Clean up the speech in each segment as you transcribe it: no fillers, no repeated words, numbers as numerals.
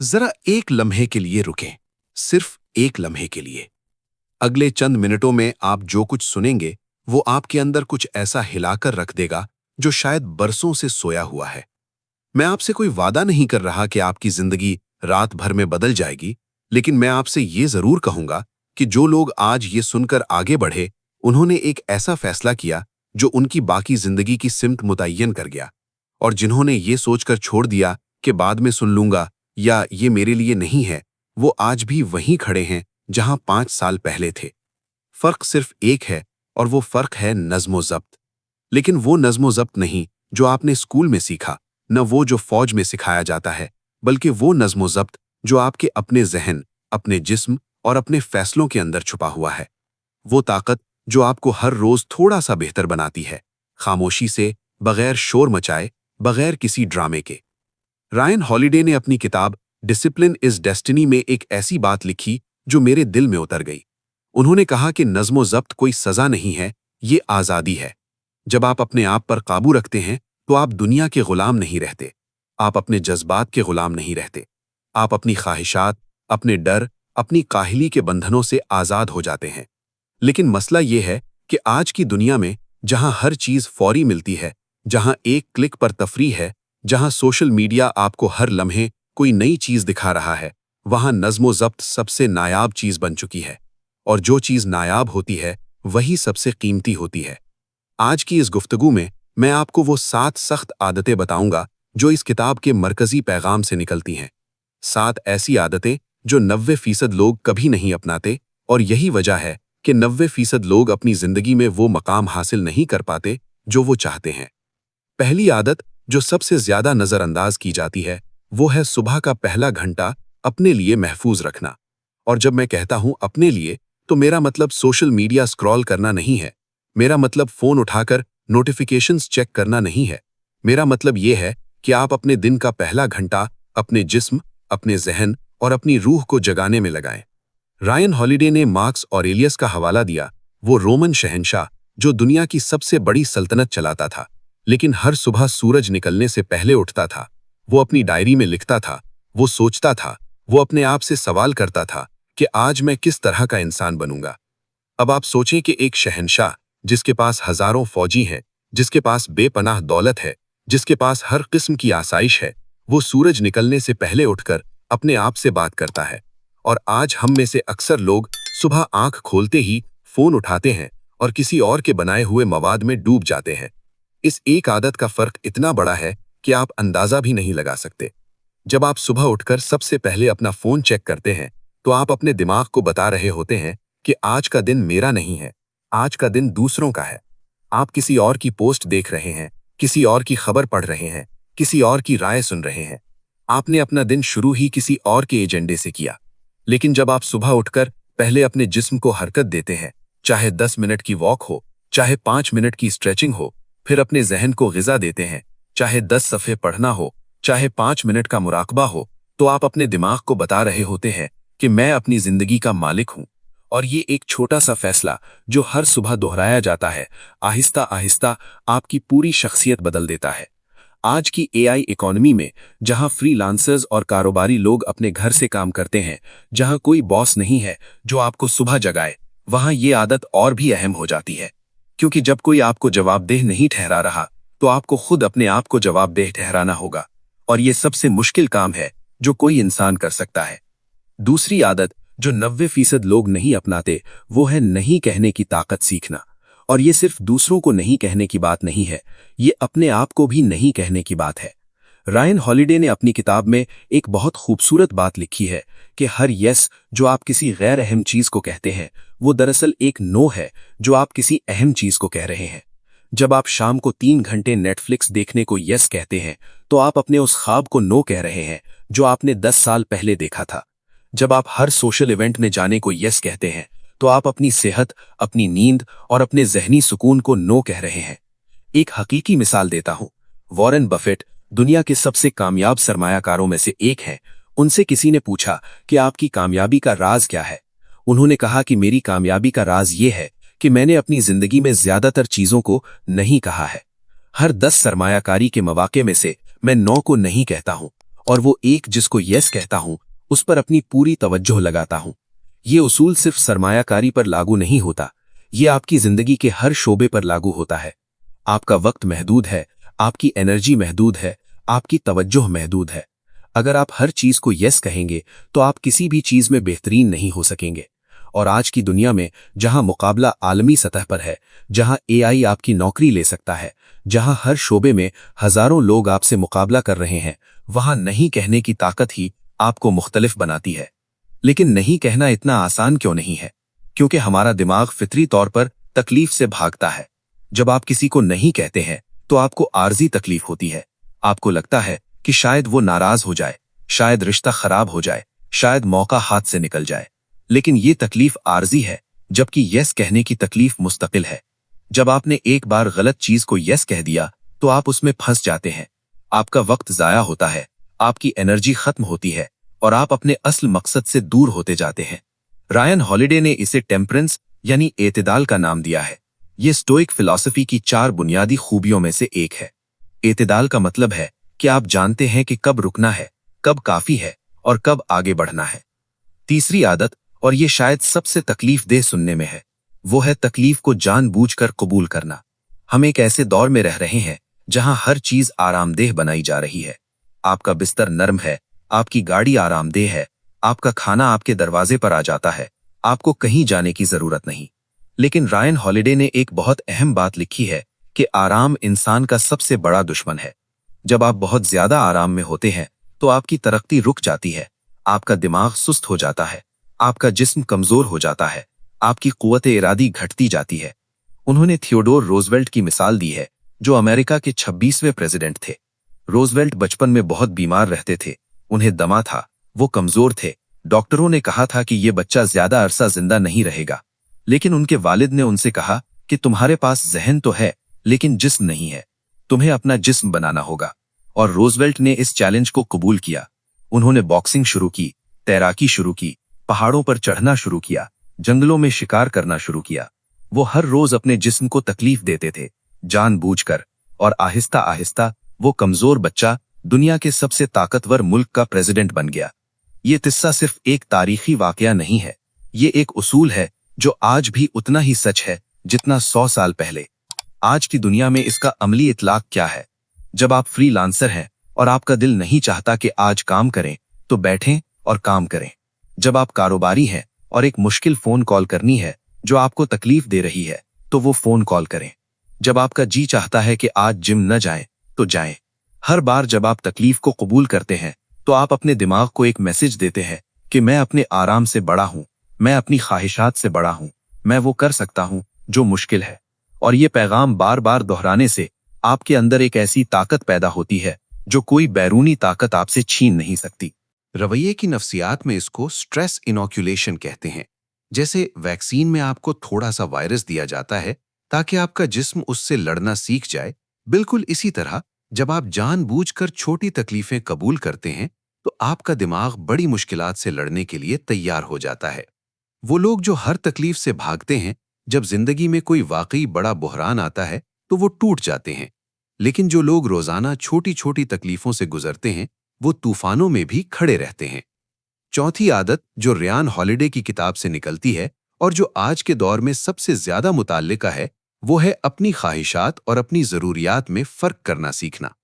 जरा एक लम्हे के लिए रुकें, सिर्फ एक लम्हे के लिए। अगले चंद मिनटों में आप जो कुछ सुनेंगे वो आपके अंदर कुछ ऐसा हिलाकर रख देगा जो शायद बरसों से सोया हुआ है। मैं आपसे कोई वादा नहीं कर रहा कि आपकी जिंदगी रात भर में बदल जाएगी, लेकिन मैं आपसे ये जरूर कहूंगा कि जो लोग आज ये सुनकर आगे बढ़े, उन्होंने एक ऐसा फैसला किया जो उनकी बाकी जिंदगी की सिमत मुतय्यन कर गया। और जिन्होंने ये सोचकर छोड़ दिया कि बाद में सुन लूंगा या ये मेरे लिए नहीं है, वो आज भी वहीं खड़े हैं जहां 5 साल पहले थे। फर्क सिर्फ एक है और वो फर्क है नज़्म ज़ब्त। लेकिन वो नज़्म ज़ब्त नहीं जो आपने स्कूल में सीखा, न वो जो फौज में सिखाया जाता है, बल्कि वो नज़्म ज़ब्त जो आपके अपने जहन, अपने जिस्म और अपने फैसलों के अंदर छुपा हुआ है। वो ताकत जो आपको हर रोज थोड़ा सा बेहतर बनाती है, खामोशी से, बगैर शोर मचाए, बगैर किसी ड्रामे के। रायन हॉलिडे ने अपनी किताब डिसिप्लिन इज डेस्टिनी में एक ऐसी बात लिखी जो मेरे दिल में उतर गई। उन्होंने कहा कि नज़्म ज़ब्त कोई सजा नहीं है, ये आज़ादी है। जब आप अपने आप पर काबू रखते हैं तो आप दुनिया के गुलाम नहीं रहते, आप अपने जज्बात के गुलाम नहीं रहते। आप अपनी ख्वाहिशात, अपने डर, अपनी काहिली के बंधनों से आज़ाद हो जाते हैं। लेकिन मसला ये है कि आज की दुनिया में जहां हर चीज़ फौरी मिलती है, जहां एक क्लिक पर तफरीह है, जहां सोशल मीडिया आपको हर लम्हे कोई नई चीज़ दिखा रहा है, वहां नज़्म ज़ब्त सबसे नायाब चीज़ बन चुकी है। और जो चीज़ नायाब होती है वही सबसे कीमती होती है। आज की इस गुफ्तगू में मैं आपको वो 7 सख्त आदतें बताऊंगा जो इस किताब के मरकजी पैगाम से निकलती हैं। 7 ऐसी आदतें जो 90% लोग कभी नहीं अपनाते, और यही वजह है कि 90% लोग अपनी जिंदगी में वो मकाम हासिल नहीं कर पाते जो वो चाहते हैं। पहली आदत जो सबसे ज्यादा नजरअंदाज की जाती है वो है सुबह का पहला घंटा अपने लिए महफूज रखना। और जब मैं कहता हूं अपने लिए, तो मेरा मतलब सोशल मीडिया स्क्रॉल करना नहीं है, मेरा मतलब फोन उठाकर नोटिफिकेशंस चेक करना नहीं है। मेरा मतलब ये है कि आप अपने दिन का पहला घंटा अपने जिस्म, अपने जहन और अपनी रूह को जगाने में लगाएं। रायन हॉलिडे ने मार्कस ऑरेलियस का हवाला दिया, वो रोमन शहंशाह जो दुनिया की सबसे बड़ी सल्तनत चलाता था, लेकिन हर सुबह सूरज निकलने से पहले उठता था। वो अपनी डायरी में लिखता था, वो सोचता था, वो अपने आप से सवाल करता था कि आज मैं किस तरह का इंसान बनूंगा। अब आप सोचें कि एक शहंशाह जिसके पास हजारों फौजी हैं, जिसके पास बेपनाह दौलत है, जिसके पास हर किस्म की आसाइश है, वो सूरज निकलने से पहले उठकर अपने आप से बात करता है। और आज हम में से अक्सर लोग सुबह आंख खोलते ही फोन उठाते हैं और किसी और के बनाए हुए मवाद में डूब जाते हैं। इस एक आदत का फर्क इतना बड़ा है कि आप अंदाजा भी नहीं लगा सकते। जब आप सुबह उठकर सबसे पहले अपना फोन चेक करते हैं तो आप अपने दिमाग को बता रहे होते हैं कि आज का दिन मेरा नहीं है, आज का दिन दूसरों का है। आप किसी और की पोस्ट देख रहे हैं, किसी और की खबर पढ़ रहे हैं, किसी और की राय सुन रहे हैं। आपने अपना दिन शुरू ही किसी और के एजेंडे से किया। लेकिन जब आप सुबह उठकर पहले अपने जिस्म को हरकत देते हैं, चाहे 10 मिनट की वॉक हो, चाहे 5 मिनट की स्ट्रेचिंग हो, फिर अपने जहन को ग़िज़ा देते हैं, चाहे 10 सफ़े पढ़ना हो, चाहे 5 मिनट का मुराकबा हो, तो आप अपने दिमाग को बता रहे होते हैं कि मैं अपनी जिंदगी का मालिक हूं। और ये एक छोटा सा फैसला जो हर सुबह दोहराया जाता है, आहिस्ता आहिस्ता आपकी पूरी शख्सियत बदल देता है। आज की एआई इकोनॉमी में, जहां फ्रीलांसर्स और कारोबारी लोग अपने घर से काम करते हैं, जहां कोई बॉस नहीं है जो आपको सुबह जगाए, वहां ये आदत और भी अहम हो जाती है। क्योंकि जब कोई आपको जवाबदेह नहीं ठहरा रहा, तो आपको खुद अपने आप को जवाबदेह ठहराना होगा। और ये सबसे मुश्किल काम है जो कोई इंसान कर सकता है। दूसरी आदत जो 90% लोग नहीं अपनाते, वो है नहीं कहने की ताकत सीखना। और ये सिर्फ दूसरों को नहीं कहने की बात नहीं है, ये अपने आप को भी नहीं कहने की बात है। रायन हॉलिडे ने अपनी किताब में एक बहुत खूबसूरत बात लिखी है कि हर यस जो आप किसी गैर अहम चीज को कहते हैं, वो दरअसल एक नो है जो आप किसी अहम चीज को कह रहे हैं। जब आप शाम को 3 घंटे नेटफ्लिक्स देखने को यस कहते हैं, तो आप अपने उस ख्वाब को नो कह रहे हैं जो आपने 10 साल पहले देखा था। जब आप हर सोशल इवेंट में जाने को यस कहते हैं, तो आप अपनी सेहत, अपनी नींद और अपने जहनी सुकून को नो कह रहे हैं। एक हकीकी मिसाल देता हूं। वॉरेन बफेट दुनिया के सबसे कामयाब सरमायाकारों में से एक हैं। उनसे किसी ने पूछा कि आपकी कामयाबी का राज क्या है। उन्होंने कहा कि मेरी कामयाबी का राज ये है कि मैंने अपनी जिंदगी में ज्यादातर चीजों को नहीं कहा है। हर 10 सरमायाकारी के मौके में से मैं 9 को नहीं कहता हूं। और वो एक जिसको यस कहता हूं उस पर अपनी पूरी तवज्जो लगाता हूं। ये उसूल सिर्फ सरमायाकारी पर लागू नहीं होता, ये आपकी जिंदगी के हर शोबे पर लागू होता है। आपका वक्त महदूद है, आपकी एनर्जी महदूद है, आपकी तवज्जो महदूद है। अगर आप हर चीज को यस कहेंगे तो आप किसी भी चीज में बेहतरीन नहीं हो सकेंगे। और आज की दुनिया में जहां मुकाबला आलमी सतह पर है, जहां एआई आपकी नौकरी ले सकता है, जहां हर शोबे में हजारों लोग आपसे मुकाबला कर रहे हैं, वहां नहीं कहने की ताकत ही आपको मुख्तलिफ बनाती है। लेकिन नहीं कहना इतना आसान क्यों नहीं है? क्योंकि हमारा दिमाग फितरी तौर पर तकलीफ से भागता है। जब आप किसी को नहीं कहते हैं तो आपको आर्जी तकलीफ होती है। आपको लगता है कि शायद वो नाराज हो जाए, शायद रिश्ता खराब हो जाए, शायद मौका हाथ से निकल जाए। लेकिन ये तकलीफ आर्जी है, जबकि यस कहने की तकलीफ मुस्तकिल है। जब आपने एक बार गलत चीज को यस कह दिया तो आप उसमें फंस जाते हैं। आपका वक्त जाया होता है, आपकी एनर्जी खत्म होती है और आप अपने असल मकसद से दूर होते जाते हैं। रायन हॉलिडे ने इसे टेम्परेंस यानी एतदाल का नाम दिया है। ये स्टोइक फिलॉसफी की 4 बुनियादी खूबियों में से एक है। एतदाल का मतलब है कि आप जानते हैं कि कब रुकना है, कब काफी है और कब आगे बढ़ना है। तीसरी आदत, और ये शायद सबसे तकलीफदेह सुनने में है, वो है तकलीफ को जानबूझकर कबूल करना। हम एक ऐसे दौर में रह रहे हैं जहां हर चीज आरामदेह बनाई जा रही है। आपका बिस्तर नरम है, आपकी गाड़ी आरामदेह है, आपका खाना आपके दरवाजे पर आ जाता है, आपको कहीं जाने की जरूरत नहीं। लेकिन रायन हॉलिडे ने एक बहुत अहम बात लिखी है कि आराम इंसान का सबसे बड़ा दुश्मन है। जब आप बहुत ज्यादा आराम में होते हैं तो आपकी तरक्की रुक जाती है, आपका दिमाग सुस्त हो जाता है, आपका जिस्म कमजोर हो जाता है, आपकी कुव्वत इरादी घटती जाती है। उन्होंने थियोडोर रोजवेल्ट की मिसाल दी है, जो अमेरिका के 26वें प्रेसिडेंट थे। रोजवेल्ट बचपन में बहुत बीमार रहते थे, उन्हें दमा था, वो कमजोर थे। डॉक्टरों ने कहा था कि ये बच्चा ज्यादा अरसा जिंदा नहीं रहेगा। लेकिन उनके वालिद ने उनसे कहा कि तुम्हारे पास जहन तो है लेकिन जिस्म नहीं है, तुम्हें अपना जिस्म बनाना होगा। और रोजवेल्ट ने इस चैलेंज को कबूल किया। उन्होंने बॉक्सिंग शुरू की, तैराकी शुरू की, पहाड़ों पर चढ़ना शुरू किया, जंगलों में शिकार करना शुरू किया। वो हर रोज अपने जिस्म को तकलीफ देते थे, जानबूझकर, और आहिस्ता आहिस्ता वो कमजोर बच्चा दुनिया के सबसे ताकतवर मुल्क का प्रेसिडेंट बन गया। ये किस्सा सिर्फ एक तारीखी वाकया नहीं है, ये एक उसूल है जो आज भी उतना ही सच है जितना 100 साल पहले। आज की दुनिया में इसका अमली इतलाक क्या है? जब आप फ्रीलांसर हैं और आपका दिल नहीं चाहता कि आज काम करें, तो बैठें और काम करें। जब आप कारोबारी हैं और एक मुश्किल फोन कॉल करनी है जो आपको तकलीफ दे रही है, तो वो फोन कॉल करें। जब आपका जी चाहता है कि आज जिम न जाएं, तो जाएं। हर बार जब आप तकलीफ को कबूल करते हैं तो आप अपने दिमाग को एक मैसेज देते हैं कि मैं अपने आराम से बड़ा हूं, मैं अपनी ख्वाहिशात से बड़ा हूं, मैं वो कर सकता हूं जो मुश्किल है। और ये पैगाम बार बार दोहराने से आपके अंदर एक ऐसी ताकत पैदा होती है जो कोई बैरूनी ताकत आपसे छीन नहीं सकती। रवैये की नफ्सियात में इसको स्ट्रेस इनोक्यूलेशन कहते हैं। जैसे वैक्सीन में आपको थोड़ा सा वायरस दिया जाता है ताकि आपका जिस्म उससे लड़ना सीख जाए, बिल्कुल इसी तरह जब आप जानबूझकर छोटी तकलीफें कबूल करते हैं तो आपका दिमाग बड़ी मुश्किलात से लड़ने के लिए तैयार हो जाता है। वो लोग जो हर तकलीफ से भागते हैं, जब जिंदगी में कोई वाकई बड़ा बुहरान आता है तो वो टूट जाते हैं। लेकिन जो लोग रोजाना छोटी छोटी तकलीफों से गुजरते हैं, वो तूफानों में भी खड़े रहते हैं। चौथी आदत जो रियान हॉलिडे की किताब से निकलती है और जो आज के दौर में सबसे ज्यादा मुताल्लिका है, वो है अपनी ख्वाहिशात और अपनी जरूरियात में फर्क करना सीखना।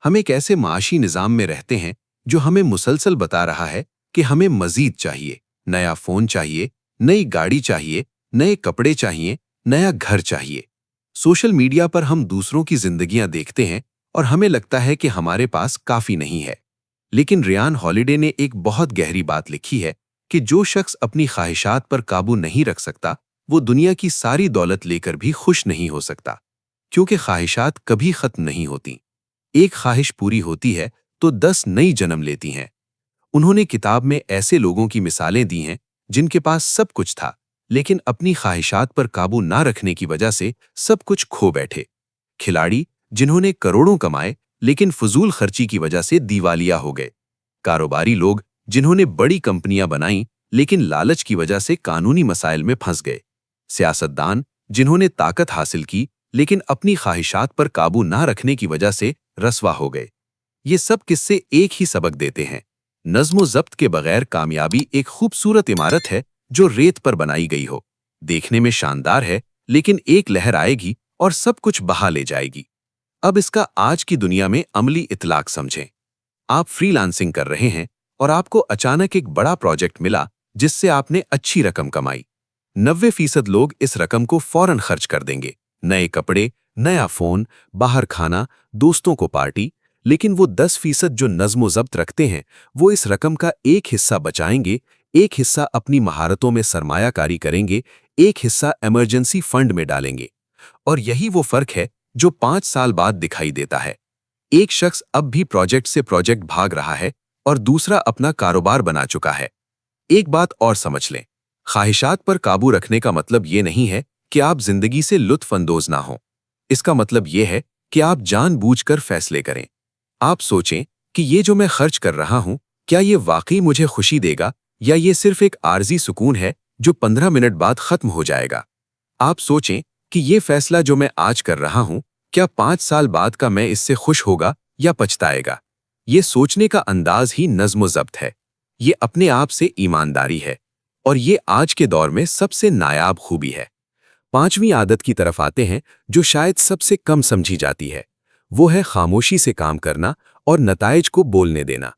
हम एक ऐसे माशी निजाम में रहते हैं जो हमें मुसलसल बता रहा है कि हमें मजीद चाहिए, नया फोन चाहिए, नई गाड़ी चाहिए, नए कपड़े चाहिए, नया घर चाहिए। सोशल मीडिया पर हम दूसरों की जिंदगियां देखते हैं और हमें लगता है कि हमारे पास काफी नहीं है। लेकिन रियान हॉलिडे ने एक बहुत गहरी बात लिखी है कि जो शख्स अपनी ख्वाहिशात पर काबू नहीं रख सकता, वो दुनिया की सारी दौलत लेकर भी खुश नहीं हो सकता, क्योंकि ख्वाहिशात कभी खत्म नहीं होती। एक ख्वाहिश पूरी होती है तो 10 नई जन्म लेती हैं। उन्होंने किताब में ऐसे लोगों की मिसालें दी हैं जिनके पास सब कुछ था, लेकिन अपनी ख्वाहिशात पर काबू ना रखने की वजह से सब कुछ खो बैठे। खिलाड़ी जिन्होंने करोड़ों कमाए लेकिन फजूल खर्ची की वजह से दिवालिया हो गए। कारोबारी लोग जिन्होंने बड़ी कंपनियां बनाईं लेकिन लालच की वजह से कानूनी मसाइल में फंस गए। सियासतदान जिन्होंने ताकत हासिल की लेकिन अपनी ख्वाहिशात पर काबू ना रखने की वजह से रसवा हो गए। ये सब किस्से एक ही सबक देते हैं। नज्म ज़ब्त के बगैर कामयाबी एक खूबसूरत इमारत है जो रेत पर बनाई गई हो। देखने में शानदार है, लेकिन एक लहर आएगी और सब कुछ बहा ले जाएगी। अब इसका आज की दुनिया में अमली इतलाक समझें। आप फ्रीलांसिंग कर रहे हैं और आपको अचानक एक बड़ा प्रोजेक्ट मिला जिससे आपने अच्छी रकम कमाई। 90% लोग इस रकम को फौरन खर्च कर देंगे। नए कपड़े, नया फोन, बाहर खाना, दोस्तों को पार्टी। लेकिन वो 10% जो नज्म ज़ब्त रखते हैं, वो इस रकम का एक हिस्सा बचाएंगे, एक हिस्सा अपनी महारतों में सरमायाकारी करेंगे, एक हिस्सा इमरजेंसी फंड में डालेंगे। और यही वो फर्क है जो 5 साल बाद दिखाई देता है। एक शख्स अब भी प्रोजेक्ट से प्रोजेक्ट भाग रहा है और दूसरा अपना कारोबार बना चुका है। एक बात और समझ लें, ख्वाहिशात पर काबू रखने का मतलब ये नहीं है कि आप जिंदगी से लुत्फ अंदोज ना हो। इसका मतलब ये है कि आप जानबूझकर फैसले करें। आप सोचें कि ये जो मैं खर्च कर रहा हूं, क्या ये वाकई मुझे खुशी देगा या ये सिर्फ एक आर्जी सुकून है जो 15 मिनट बाद खत्म हो जाएगा। आप सोचें कि ये फैसला जो मैं आज कर रहा हूं, क्या 5 साल बाद का मैं इससे खुश होगा या पछताएगा। ये सोचने का अंदाज ही नज्म ज़ब्त है। ये अपने आप से ईमानदारी है और ये आज के दौर में सबसे नायाब खूबी है। 5वीं आदत की तरफ आते हैं जो शायद सबसे कम समझी जाती है। वो है खामोशी से काम करना और नताइज को बोलने देना।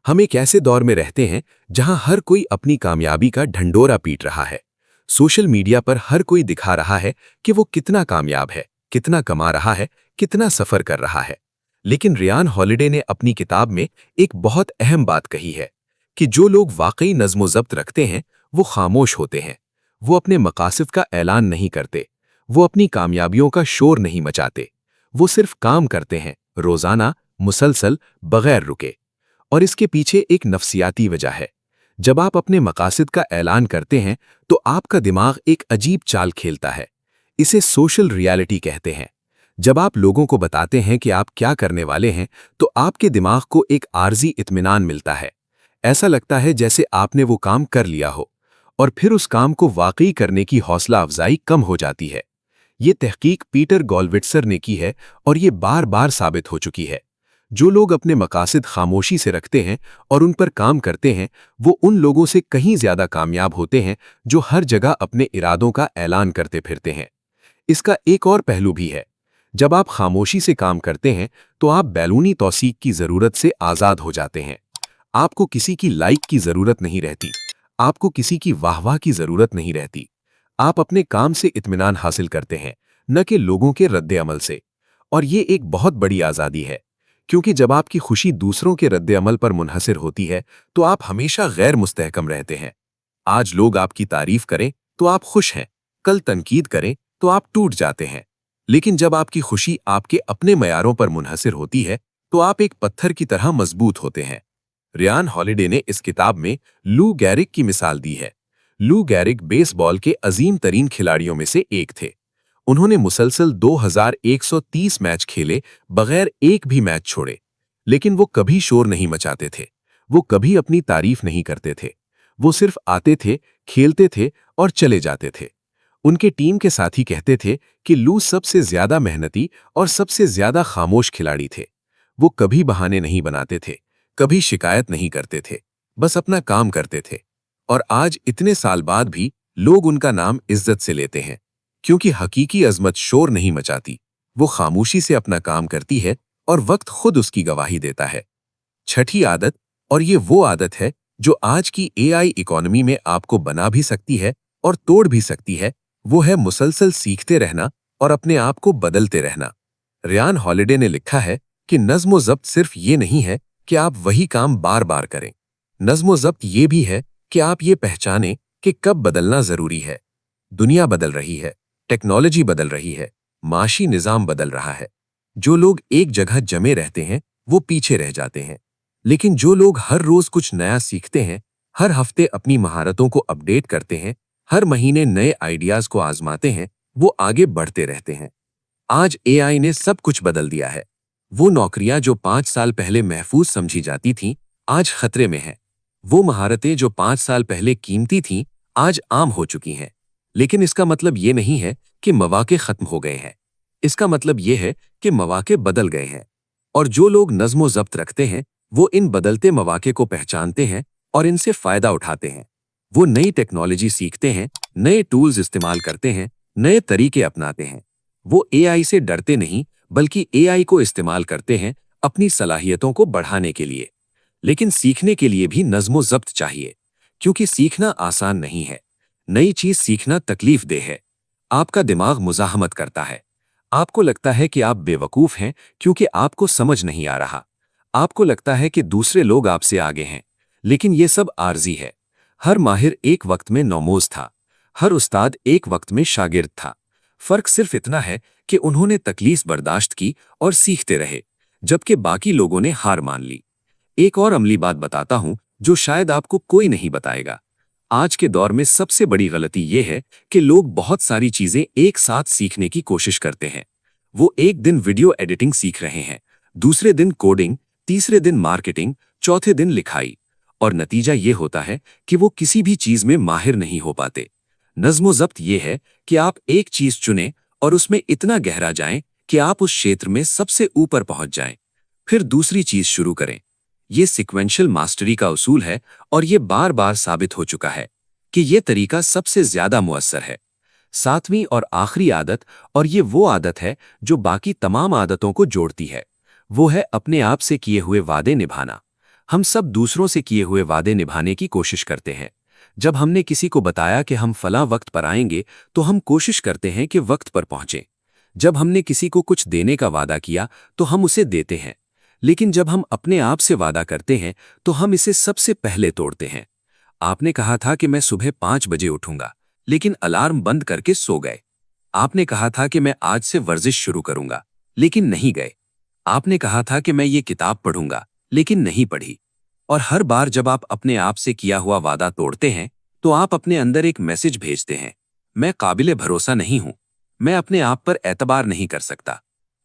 हम एक ऐसे दौर में रहते हैं जहां हर कोई अपनी कामयाबी का ढंढोरा पीट रहा है। सोशल मीडिया पर हर कोई दिखा रहा है कि वो कितना कामयाब है, कितना कमा रहा है, कितना सफर कर रहा है। लेकिन रियान हॉलिडे ने अपनी किताब में एक बहुत अहम बात कही है कि जो लोग वाकई नज्म ज़ब्त रखते हैं वो खामोश होते हैं। वो अपने मकासद का ऐलान नहीं करते, वो अपनी कामयाबियों का शोर नहीं मचाते। वो सिर्फ काम करते हैं, रोजाना, मुसलसल, बगैर रुके। और इसके पीछे एक नफ्सियाती वजह है। जब आप अपने मकासद का ऐलान करते हैं तो आपका दिमाग एक अजीब चाल खेलता है। इसे सोशल रियलिटी कहते हैं। जब आप लोगों को बताते हैं कि आप क्या करने वाले हैं तो आपके दिमाग को एक आर्जी इत्मीनान मिलता है। ऐसा लगता है जैसे आपने वो काम कर लिया हो, और फिर उस काम को वाकई करने की हौसला अफजाई कम हो जाती है। ये तहकीक पीटर गॉलविट्सर ने की है और ये बार बार साबित हो चुकी है। जो लोग अपने मकासद खामोशी से रखते हैं और उन पर काम करते हैं, वो उन लोगों से कहीं ज्यादा कामयाब होते हैं जो हर जगह अपने इरादों का ऐलान करते फिरते हैं। इसका एक और पहलू भी है। जब आप खामोशी से काम करते हैं तो आप बैलूनी तौसीक की जरूरत से आजाद हो जाते हैं। आपको किसी की लाइक की जरूरत नहीं रहती, आपको किसी की वाहवाह की जरूरत नहीं रहती। आप अपने काम से इत्मीनान हासिल करते हैं, न कि लोगों के रद्द अमल से। और ये एक बहुत बड़ी आज़ादी है, क्योंकि जब आपकी खुशी दूसरों के रद्द अमल पर मुनहसिर होती है तो आप हमेशा गैर मुस्तहकम रहते हैं। आज लोग आपकी तारीफ करें तो आप खुश हैं, कल तनकीद करें तो आप टूट जाते हैं। लेकिन जब आपकी खुशी आपके अपने मयारों पर मुनहसिर होती है तो आप एक पत्थर की तरह मजबूत होते हैं। रियान हॉलिडे ने इस किताब में लू गैरिक की मिसाल दी है। लू गैरिक बेसबॉल के अजीम तरीन खिलाड़ियों में से एक थे। उन्होंने मुसलसल 2130 मैच खेले, बगैर एक भी मैच छोड़े। लेकिन वो कभी शोर नहीं मचाते थे, वो कभी अपनी तारीफ नहीं करते थे। वो सिर्फ आते थे, खेलते थे और चले जाते थे। उनके टीम के साथी कहते थे कि लू सबसे ज्यादा मेहनती और सबसे ज्यादा खामोश खिलाड़ी थे। वो कभी बहाने नहीं बनाते थे, कभी शिकायत नहीं करते थे, बस अपना काम करते थे। और आज इतने साल बाद भी लोग उनका नाम इज्जत से लेते हैं, क्योंकि हकीकी अजमत शोर नहीं मचाती, वो खामोशी से अपना काम करती है और वक्त खुद उसकी गवाही देता है। छठी आदत, और ये वो आदत है जो आज की एआई इकोनॉमी में आपको बना भी सकती है और तोड़ भी सकती है, वो है मुसलसल सीखते रहना और अपने आप को बदलते रहना। रियान हॉलिडे ने लिखा है कि नज्म ज़ब्त सिर्फ ये नहीं है कि आप वही काम बार बार करें। नज्म ज़ब्त ये भी है कि आप ये पहचानें कि कब बदलना जरूरी है। दुनिया बदल रही है, टेक्नोलॉजी बदल रही है, माशी निज़ाम बदल रहा है। जो लोग एक जगह जमे रहते हैं वो पीछे रह जाते हैं। लेकिन जो लोग हर रोज कुछ नया सीखते हैं, हर हफ्ते अपनी महारतों को अपडेट करते हैं, हर महीने नए आइडियाज को आजमाते हैं, वो आगे बढ़ते रहते हैं। आज एआई ने सब कुछ बदल दिया है। वो नौकरियां जो 5 साल पहले महफूज समझी जाती थीं, आज खतरे में हैं। वो महारतें जो 5 साल पहले कीमती थीं, आज आम हो चुकी हैं। लेकिन इसका मतलब ये नहीं है कि मौके खत्म हो गए हैं। इसका मतलब ये है कि मौके बदल गए हैं। और जो लोग नज़्म ज़ब्त रखते हैं वो इन बदलते मौके को पहचानते हैं और इनसे फ़ायदा उठाते हैं। वो नई टेक्नोलॉजी सीखते हैं, नए टूल्स इस्तेमाल करते हैं, नए तरीके अपनाते हैं। वो एआई से डरते नहीं बल्कि एआई को इस्तेमाल करते हैं अपनी सलाहियतों को बढ़ाने के लिए। लेकिन सीखने के लिए भी नज़्म ज़ब्त चाहिए, क्योंकि सीखना आसान नहीं है। नई चीज़ सीखना तकलीफ दे है। आपका दिमाग मुज़ाहमत करता है। आपको लगता है कि आप बेवकूफ़ हैं क्योंकि आपको समझ नहीं आ रहा। आपको लगता है कि दूसरे लोग आपसे आगे हैं, लेकिन ये सब आर्जी है। हर माहिर एक वक्त में नौमोज था, हर उस्ताद एक वक्त में शागिर्द था। फर्क सिर्फ इतना है कि उन्होंने तकलीफ बर्दाश्त की और सीखते रहे, जबकि बाकी लोगों ने हार मान ली। एक और अमली बात बताता हूं जो शायद आपको कोई नहीं बताएगा। आज के दौर में सबसे बड़ी गलती यह है कि लोग बहुत सारी चीजें एक साथ सीखने की कोशिश करते हैं। वो एक दिन वीडियो एडिटिंग सीख रहे हैं, दूसरे दिन कोडिंग, तीसरे दिन मार्केटिंग, चौथे दिन लिखाई, और नतीजा ये होता है कि वो किसी भी चीज में माहिर नहीं हो पाते। नज़्म ज़ब्त ये है कि आप एक चीज चुनें और उसमें इतना गहरा जाएं कि आप उस क्षेत्र में सबसे ऊपर पहुंच जाएं, फिर दूसरी चीज शुरू करें। ये सीक्वेंशियल मास्टरी का उसूल है और ये बार बार साबित हो चुका है कि ये तरीका सबसे ज्यादा मुअस्सर है। सातवीं और आखिरी आदत, और ये वो आदत है जो बाकी तमाम आदतों को जोड़ती है, वो है अपने आप से किए हुए वादे निभाना। हम सब दूसरों से किए हुए वादे निभाने की कोशिश करते हैं। जब हमने किसी को बताया कि हम फलां वक्त पर आएंगे तो हम कोशिश करते हैं कि वक्त पर पहुंचें। जब हमने किसी को कुछ देने का वादा किया तो हम उसे देते हैं। लेकिन जब हम अपने आप से वादा करते हैं तो हम इसे सबसे पहले तोड़ते हैं। आपने कहा था कि मैं सुबह 5 बजे उठूंगा, लेकिन अलार्म बंद करके सो गए। आपने कहा था कि मैं आज से वर्जिश शुरू करूंगा, लेकिन नहीं गए। आपने कहा था कि मैं ये किताब पढ़ूंगा, लेकिन नहीं पढ़ी। और हर बार जब आप अपने आप से किया हुआ वादा तोड़ते हैं तो आप अपने अंदर एक मैसेज भेजते हैं, मैं काबिले भरोसा नहीं हूं, मैं अपने आप पर एतबार नहीं कर सकता।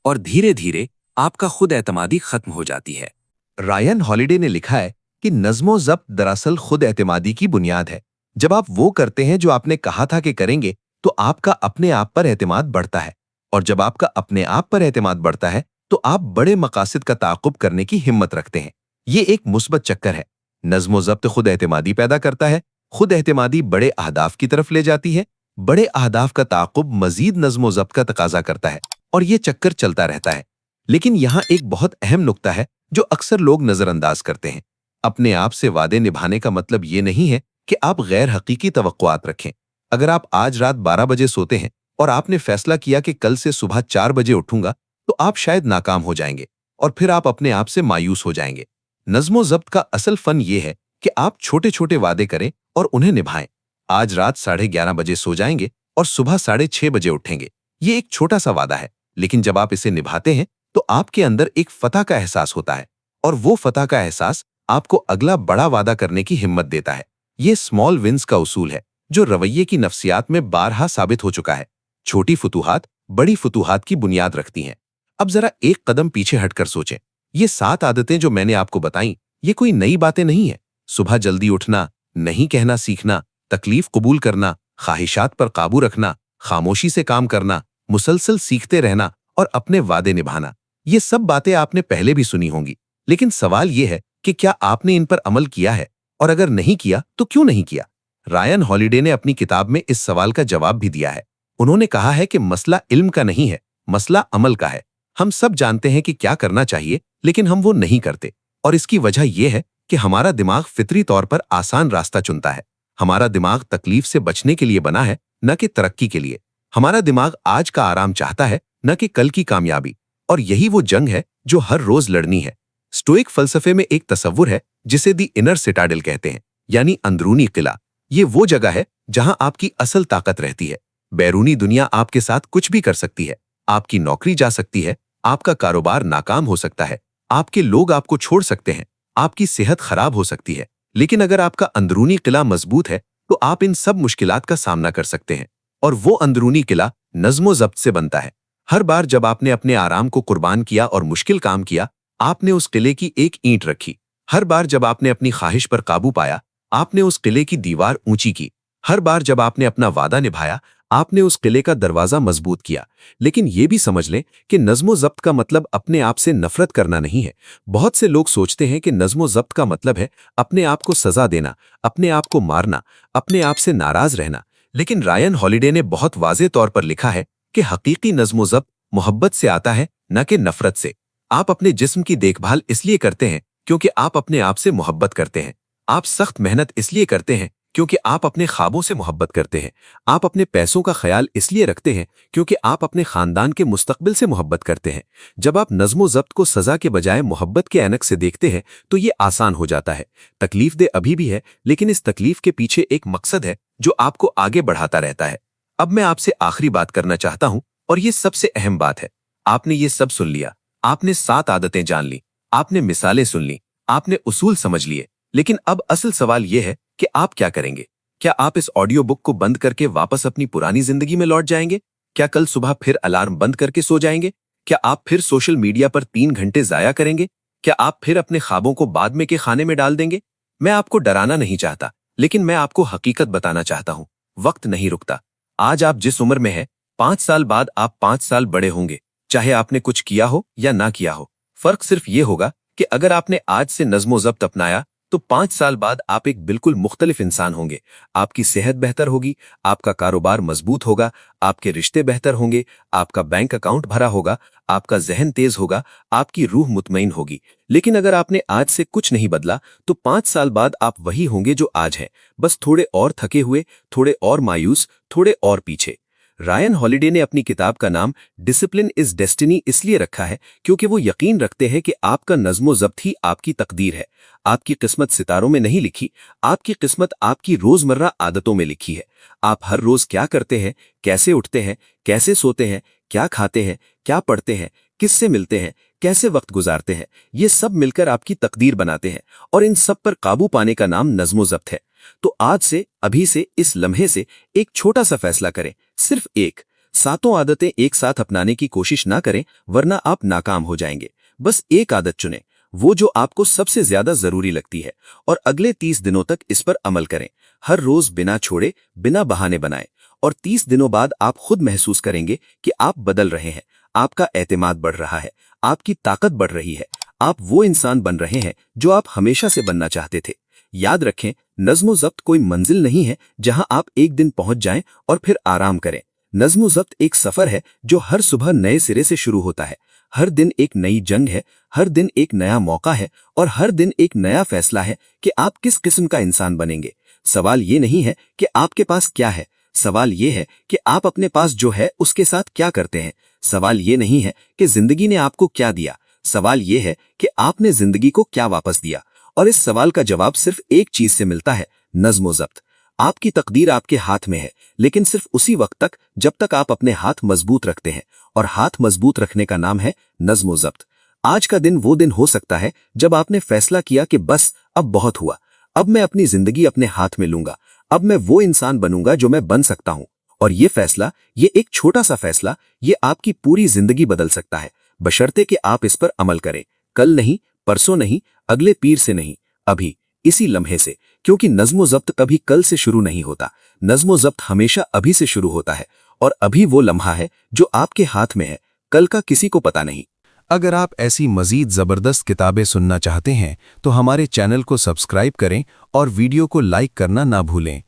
और धीरे धीरे आपका खुद एतमादी खत्म हो जाती है। रायन हॉलिडे ने लिखा है कि नज़्म ज़ब्त दरअसल खुद एतमादी की बुनियाद है। जब आप वो करते हैं जो आपने कहा था कि करेंगे तो आपका अपने आप पर एतमाद बढ़ता है, और जब आपका अपने आप पर एतमाद बढ़ता है तो आप बड़े मकासद का ताक़ुब करने की हिम्मत रखते हैं। ये एक मुस्बत चक्कर है। नज़्म ज़ब्त खुद एतमादी पैदा करता है, खुद एतमादी बड़े अहदाफ की तरफ ले जाती है, बड़े अहदाफ का ताक़ुब मजीद नज़्म ज़ब्त का तकाजा करता है, और ये चक्कर चलता रहता है। लेकिन यहाँ एक बहुत अहम नुक्ता है जो अक्सर लोग नज़रअंदाज करते हैं। अपने आप से वादे निभाने का मतलब ये नहीं है कि आप गैर हकीकी तवक्कुआत रखें। अगर आप आज रात 12 बजे सोते हैं और आपने फैसला किया कि कल से सुबह 4 बजे उठूंगा, तो आप शायद नाकाम हो जाएंगे और फिर आप अपने आप से मायूस हो जाएंगे। नज़्म ज़ब्त का असल फन ये है कि आप छोटे छोटे वादे करें और उन्हें निभाएं। आज रात 11:30 बजे सो जाएंगे और सुबह 6:30 बजे उठेंगे। ये एक छोटा सा वादा है, लेकिन जब आप इसे निभाते हैं तो आपके अंदर एक फतह का एहसास होता है, और वो फतह का एहसास आपको अगला बड़ा वादा करने की हिम्मत देता है। ये स्मॉल विंस का उसूल है जो रवैये की नफ्सियात में बारहा साबित हो चुका है। छोटी फुतूहात बड़ी फुतूहात की बुनियाद रखती हैं। अब जरा एक कदम पीछे हटकर सोचें। ये 7 आदतें जो मैंने आपको बताई, ये कोई नई बातें नहीं है। सुबह जल्दी उठना, नहीं कहना सीखना, तकलीफ कबूल करना, ख्वाहिशात पर काबू रखना, खामोशी से काम करना, मुसलसल सीखते रहना और अपने वादे निभाना, ये सब बातें आपने पहले भी सुनी होंगी। लेकिन सवाल ये है कि क्या आपने इन पर अमल किया है, और अगर नहीं किया तो क्यों नहीं किया? रायन हॉलिडे ने अपनी किताब में इस सवाल का जवाब भी दिया है। उन्होंने कहा है कि मसला इल्म का नहीं है, मसला अमल का है। हम सब जानते हैं कि क्या करना चाहिए, लेकिन हम वो नहीं करते, और इसकी वजह यह है कि हमारा दिमाग फितरी तौर पर आसान रास्ता चुनता है। हमारा दिमाग तकलीफ से बचने के लिए बना है, न कि तरक्की के लिए। हमारा दिमाग आज का आराम चाहता है, न कि कल की कामयाबी। और यही वो जंग है जो हर रोज लड़नी है। स्टोइक फलसफे में एक तसव्वुर है जिसे दी इनर सिटाडेल कहते हैं, यानी अंदरूनी किला। ये वो जगह है जहां आपकी असल ताकत रहती है। बैरूनी दुनिया आपके साथ कुछ भी कर सकती है। आपकी नौकरी जा सकती है, आपका कारोबार नाकाम हो सकता है, आपके लोग आपको छोड़ सकते हैं, आपकी सेहत खराब हो सकती है। लेकिन अगर आपका अंदरूनी किला मजबूत है तो आप इन सब मुश्किलात का सामना कर सकते हैं। और वो अंदरूनी किला नज़्म ज़ब्त से बनता है। हर बार जब आपने अपने आराम को कुर्बान किया और मुश्किल काम किया, आपने उस किले की एक ईंट रखी। हर बार जब आपने अपनी ख्वाहिश पर काबू पाया, आपने उस किले की दीवार ऊंची की। हर बार जब आपने अपना वादा निभाया, आपने उस किले का दरवाजा मजबूत किया। लेकिन ये भी समझ लें कि नज़्म ज़ब्त का मतलब अपने आप से नफरत करना नहीं है। बहुत से लोग सोचते हैं कि नज़्म ज़ब्त का मतलब है अपने आप को सजा देना, अपने आप को मारना, अपने आप से नाराज रहना। लेकिन रायन हॉलिडे ने बहुत वाज़े तौर पर लिखा है कि हकीकी नज़्म ज़ब्त मोहब्बत से आता है, न कि नफरत से। आप अपने जिस्म की देखभाल इसलिए करते हैं क्योंकि आप अपने आप से मोहब्बत करते हैं। आप सख्त मेहनत इसलिए करते हैं क्योंकि आप अपने ख्वाबों से मोहब्बत करते हैं। आप अपने पैसों का ख्याल इसलिए रखते हैं क्योंकि आप अपने खानदान के मुस्तकबिल से मोहब्बत करते हैं। जब आप नज़्म ज़ब्त को सजा के बजाय मोहब्बत के ऐनक से देखते हैं तो ये आसान हो जाता है। तकलीफ दे अभी भी है, लेकिन इस तकलीफ के पीछे एक मकसद है जो आपको आगे बढ़ाता रहता है। अब मैं आपसे आखिरी बात करना चाहता हूं, और ये सबसे अहम बात है। आपने ये सब सुन लिया, आपने 7 आदतें जान ली, आपने मिसालें सुन ली, आपने उसूल समझ लिए, लेकिन अब असल सवाल यह है कि आप क्या करेंगे? क्या आप इस ऑडियो बुक को बंद करके वापस अपनी पुरानी जिंदगी में लौट जाएंगे? क्या कल सुबह फिर अलार्म बंद करके सो जाएंगे? क्या आप फिर सोशल मीडिया पर 3 घंटे जाया करेंगे? क्या आप फिर अपने ख्वाबों को बाद में के खाने में डाल देंगे? मैं आपको डराना नहीं चाहता, लेकिन मैं आपको हकीकत बताना चाहता हूं। वक्त नहीं रुकता। आज आप जिस उम्र में हैं, 5 साल बाद आप 5 साल बड़े होंगे, चाहे आपने कुछ किया हो या ना किया हो। फर्क सिर्फ ये होगा कि अगर आपने आज से नज़्म ज़ब्त अपनाया तो 5 साल बाद आप एक बिल्कुल मुख्तलिफ इंसान होंगे। आपकी सेहत बेहतर होगी, आपका कारोबार मजबूत होगा, आपके रिश्ते बेहतर होंगे, आपका बैंक अकाउंट भरा होगा, आपका जहन तेज होगा, आपकी रूह मुतमईन होगी। लेकिन अगर आपने आज से कुछ नहीं बदला तो 5 साल बाद आप वही होंगे जो आज हैं, बस थोड़े और थके हुए, थोड़े और मायूस, थोड़े और पीछे। रायन हॉलिडे ने अपनी किताब का नाम डिसिप्लिन इज डेस्टिनी इसलिए रखा है क्योंकि वो यकीन रखते हैं कि आपका नज़्म ज़ब्त ही आपकी तकदीर है। आपकी किस्मत सितारों में नहीं लिखी, आपकी किस्मत आपकी रोजमर्रा आदतों में लिखी है। आप हर रोज क्या करते हैं, कैसे उठते हैं, कैसे सोते हैं, क्या खाते हैं, क्या पढ़ते हैं, किससे मिलते हैं, कैसे वक्त गुजारते हैं, ये सब मिलकर आपकी तकदीर बनाते हैं, और इन सब पर काबू पाने का नाम नज़्म ज़ब्त है। तो आज से, अभी से, इस लम्हे से एक छोटा सा फैसला करें, सिर्फ एक। 7 आदतें एक साथ अपनाने की कोशिश ना करें, वरना आप नाकाम हो जाएंगे। बस एक आदत चुनें, वो जो आपको सबसे ज्यादा जरूरी लगती है, और अगले 30 दिनों तक इस पर अमल करें। हर रोज बिना छोड़े, बिना बहाने बनाए, और 30 दिनों बाद आप खुद महसूस करेंगे कि आप बदल रहे हैं, आपका एतमाद बढ़ रहा है, आपकी ताकत बढ़ रही है, आप वो इंसान बन रहे हैं जो आप हमेशा से बनना चाहते थे। याद रखें, नज़्म ज़ब्त कोई मंजिल नहीं है जहां आप एक दिन पहुंच जाएं और फिर आराम करें। नज़्म ज़ब्त एक सफर है जो हर सुबह नए सिरे से शुरू होता है। हर दिन एक नई जंग है, हर दिन एक नया मौका है, और हर दिन एक नया फैसला है कि आप किस किस्म का इंसान बनेंगे। सवाल ये नहीं है कि आपके पास क्या है, सवाल ये है कि आप अपने पास जो है उसके साथ क्या करते हैं। सवाल ये नहीं है कि जिंदगी ने आपको क्या दिया, सवाल ये है कि आपने जिंदगी को क्या वापस दिया। और इस सवाल का जवाब सिर्फ एक चीज से मिलता है, नज़्म ज़ब्त। आपकी तकदीर आपके हाथ में है, लेकिन सिर्फ उसी वक्त तक जब तक आप अपने हाथ मजबूत रखते हैं, और हाथ मजबूत रखने का नाम है नज़्म ज़ब्त। आज का दिन वो दिन हो सकता है जब आपने फैसला किया कि बस अब बहुत हुआ, अब मैं अपनी जिंदगी अपने हाथ में लूंगा, अब मैं वो इंसान बनूंगा जो मैं बन सकता हूं। और ये फैसला, ये एक छोटा सा फैसला, ये आपकी पूरी जिंदगी बदल सकता है, बशर्ते कि आप इस पर अमल करें। कल नहीं, परसों नहीं, अगले पीर से नहीं, अभी, इसी लम्हे से। क्योंकि नज़्म ज़ब्त कभी कल से शुरू नहीं होता, नज़्म ज़ब्त हमेशा अभी से शुरू होता है, और अभी वो लम्हा है जो आपके हाथ में है, कल का किसी को पता नहीं। अगर आप ऐसी मजीद ज़बरदस्त किताबें सुनना चाहते हैं तो हमारे चैनल को सब्सक्राइब करें और वीडियो को लाइक करना ना भूलें।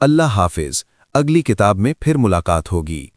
अल्लाह हाफिज। अगली किताब में फिर मुलाकात होगी।